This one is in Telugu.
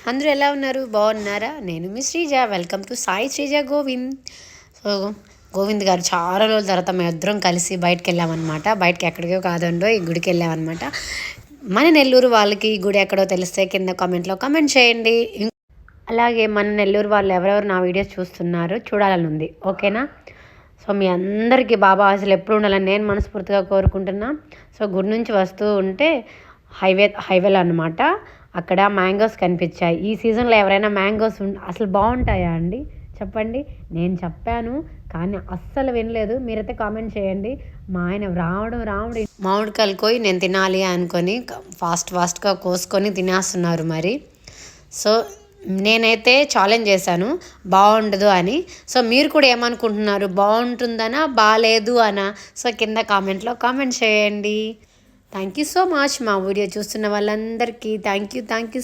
అందరూ ఎలా ఉన్నారు? బాగున్నారా? నేను మీ Sreeja. Welcome to Sai Sreeja Govind. So Govind గారు చాలా రోజుల తర్వాత మేము ఇద్దరం కలిసి బయటకు వెళ్ళామన్నమాట. బయటకి ఎక్కడికో కాదండో ఈ గుడికి వెళ్ళామన్నమాట. మన నెల్లూరు వాళ్ళకి ఈ గుడి ఎక్కడో తెలిస్తే కింద కామెంట్లో కామెంట్ చేయండి. అలాగే మన నెల్లూరు వాళ్ళు ఎవరెవరు నా వీడియోస్ చూస్తున్నారు చూడాలని ఉంది, ఓకేనా? సో మీ అందరికీ బాబా ఆశలు ఎప్పుడు ఉండాలని నేను మనస్ఫూర్తిగా కోరుకుంటున్నా. సో గుడి నుంచి వస్తూ ఉంటే హైవేలో అనమాట, అక్కడ మ్యాంగోస్ కనిపించాయి. ఈ సీజన్లో ఎవరైనా మ్యాంగోస్ అసలు బాగుంటాయా అండి చెప్పండి? నేను చెప్పాను కానీ అస్సలు వినలేదు. మీరైతే కామెంట్ చేయండి. మా ఆయన రావడం మామిడికాయలు కోయి నేను తినాలి అనుకొని ఫాస్ట్గా కోసుకొని తినేస్తున్నారు మరి. సో నేనైతే ఛాలెంజ్ చేశాను బాగుండదు అని. సో మీరు కూడా ఏమనుకుంటున్నారు, బాగుంటుందనా బాగాలేదు అనా? సో కింద కామెంట్లో కామెంట్ చేయండి. Thank you so much. మా వీడియో చూస్తున్న వాళ్ళందరికీ థ్యాంక్ యూ.